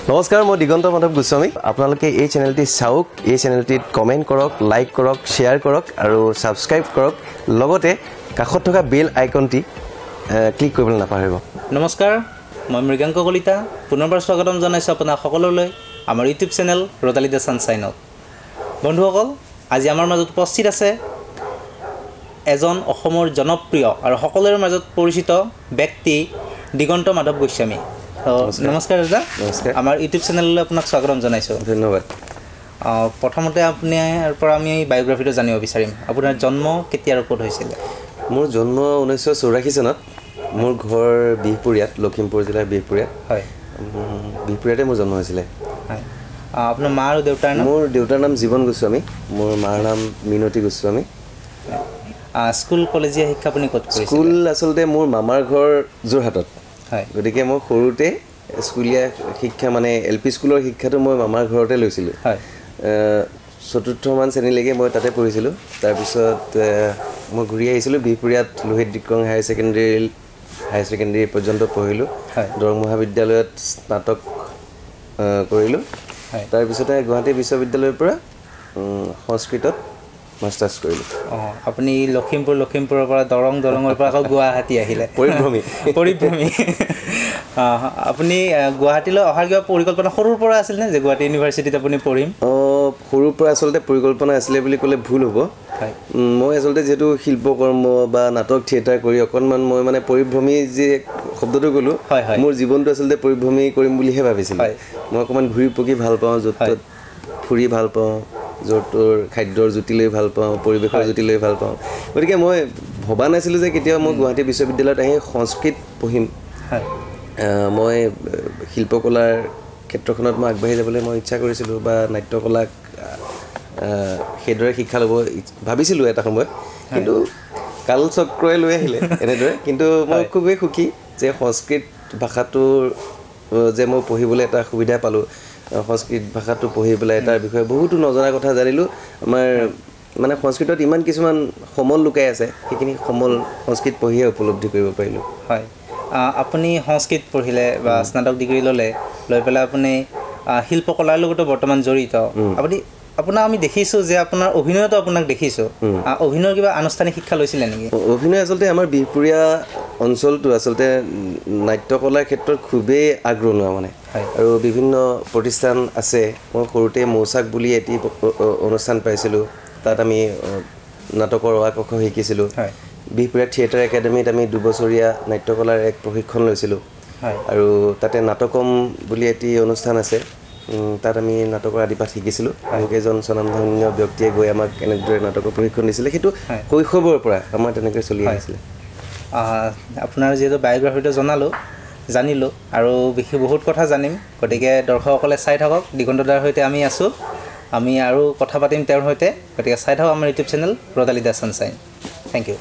নমস্কাৰ মই দিগন্ত মাধৱ গোস্বামী আপোনালোকে এই চেনেলটি চাওক এই চেনেলটিত কমেন্ট কৰক লাইক কৰক শেয়াৰ কৰক আৰু সাবস্ক্ৰাইব কৰক লগতে কাষত থকা বেল আইকনটি ক্লিক কৰিবলৈ নাপাহৰিব নমস্কাৰ মই মৃগাংক কলিতা পুনৰবাৰ স্বাগতম জনাইছো আপোনাক সকলোলৈ আমাৰ ইউটিউব চেনেল ৰতালী দ্য সানশাইনত বন্ধুসকল আজি আমাৰ মাজত উপস্থিত আছে এজন অসমৰ জনপ্ৰিয় আৰু সকলোৰে মাজত পৰিচিত ব্যক্তি দিগন্ত মাধৱ গোস্বামী নমস্কাৰ দাদা নমস্কাৰ আমাৰ ইউটিউব চেনেললৈ আপোনাক স্বাগতম জনাইছো ধন্যবাদ প্ৰথমতে আপোনাৰ পৰা আমি বায়োগ্ৰাফিটো জানিব বিচাৰিম আপোনাৰ জন্ম কেতিয়া আৰু ক'ত হৈছিল মোৰ জন্ম 1984 চনত মোৰ ঘৰ বিহপুৰীয়াত লখিমপুৰ জিলাৰ বিহপুৰীয়াত হয় বিহপুৰীয়াতে মোৰ জন্ম হৈছিল হয় আপোনাৰ মা আৰু দেউতাৰ নাম মোৰ দেউতাৰ নাম জীৱন গোস্বামী মোৰ মাৰ নাম মিনতি গোস্বামী স্কুল কলেজীয়া শিক্ষা আপুনি ক'ত কৰিছিল স্কুল আচলতে মোৰ মামাৰ ঘৰ যোৰহাটত হয় গতিকে মই সৰুতে স্কুলীয়া শিক্ষা মানে এলপি স্কুলৰ শিক্ষাটো মই মামাৰ ঘৰতে লৈছিলোঁ হয় চতুৰ্থমান শ্ৰেণীলৈকে মই তাতে পঢ়িছিলোঁ তাৰপিছত মই ঘূৰি আহিছিলোঁ বিহপুৰীয়াত লোহিত ডিক্ৰং হায়াৰ ছেকেণ্ডেৰী পৰ্যন্ত পঢ়িলোঁ দৰং মহাবিদ্যালয়ত স্নাতক কৰিলোঁ তাৰপিছতে গুৱাহাটী বিশ্ববিদ্যালয়ৰ পৰা সংস্কৃতত মাষ্টাৰ্ছ কৰিলোঁ আপুনি লখিমপুৰৰ পৰা দৰঙৰ পৰা আকৌ গুৱাহাটী আহিলে পৰিভ্ৰমী আপুনি গুৱাহাটীলৈ অহাৰ কিবা পৰিকল্পনা সৰুৰ পৰা আছিল নে যে গুৱাহাটী ইউনিভাৰ্চিটিত আপুনি পঢ়িম সৰুৰ পৰা আচলতে পৰিকল্পনা আছিলে বুলি ক'লে ভুল হ'ব মই আচলতে যিহেতু শিল্পকৰ্ম বা নাটক থিয়েটাৰ কৰি অকণমান মই মানে পৰিভ্ৰমী যে শব্দটো ক'লোঁ মোৰ জীৱনটো আচলতে পৰিভ্ৰমী কৰিম বুলিহে ভাবিছিলোঁ মই অকণমান ঘূৰি পকি ভাল পাওঁ য'ত ত'ত ফুৰি ভাল পাওঁ য'ৰ তোৰ খাদ্যৰ জুতি লৈ ভাল পাওঁ পৰিৱেশৰ জুতি লৈ ভাল পাওঁ গতিকে মই ভবা নাছিলোঁ যে কেতিয়াও মই গুৱাহাটী বিশ্ববিদ্যালয়ত আহি সংস্কৃত পঢ়িম মই শিল্পকলাৰ ক্ষেত্ৰখনত মই আগবাঢ়ি যাবলৈ মই ইচ্ছা কৰিছিলোঁ বা নাট্যকলাক সেইদৰে শিক্ষা ল'ব ভাবিছিলোঁ এটা সময়ত কিন্তু কালচক্ৰই লৈ আহিলে এনেদৰে কিন্তু মই খুবেই সুখী যে সংস্কৃত ভাষাটোৰ যে মই পঢ়িবলৈ এটা সুবিধা পালোঁ সংস্কৃত ভাষাটো পঢ়ি পেলাই তাৰ বিষয়ে বহুতো নজনা কথা জানিলোঁ আমাৰ মানে সংস্কৃতত ইমান কিছুমান সমল লুকাই আছে সেইখিনি সমল সংস্কৃত পঢ়িয়ে উপলব্ধি কৰিব পাৰিলোঁ হয় আপুনি সংস্কৃত পঢ়িলে বা স্নাতক ডিগ্ৰী লৈ পেলাই আপুনি শিল্পকলাৰ লগতো বৰ্তমান জড়িত আপোনাক আমি দেখিছোঁ যে আপোনাৰ অভিনয়তো আপোনাক দেখিছোঁ অভিনয়ৰ কিবা আনুষ্ঠানিক শিক্ষা লৈছিলে নেকি অভিনয় আচলতে আমাৰ বিহপুৰীয়া অঞ্চলটো আচলতে নাট্যকলাৰ ক্ষেত্ৰত খুবেই আগৰণুৱা মানে আৰু বিভিন্ন প্ৰতিষ্ঠান আছে মই সৰুতে মৌচাক বুলি এটি অনুষ্ঠান পাইছিলোঁ তাত আমি নাটকৰ অ আ ক খ শিকিছিলোঁ বিহপুৰীয়া থিয়েটাৰ একাডেমীত আমি 2 বছৰীয়া নাট্যকলাৰ এক প্ৰশিক্ষণ লৈছিলোঁ আৰু তাতে নাটকম বুলি এটি অনুষ্ঠান আছে তাত আমি নাটকৰ আদিপাঠ শিকিছিলোঁ আৰু কেইজন স্বনামধন্য ব্যক্তিয়ে গৈ আমাক এনেদৰে নাটকৰ প্ৰশিক্ষণ দিছিলে সেইটো শৈশৱৰ পৰা আমাৰ তেনেকৈ চলি আহিছিলে আপোনাৰ যিহেতু বায়োগ্ৰাফিটো জানিলোঁ আৰু বিশেষ বহুত কথা জানিম গতিকে দৰ্শকসকলে চাই থাকক দিগন্তদাৰ সৈতে আমি আছোঁ আমি আৰু কথা পাতিম তেওঁৰ সৈতে গতিকে চাই থাকক আমাৰ ইউটিউব চেনেল ৰতালী দ্য সানশাইন থেংক ইউ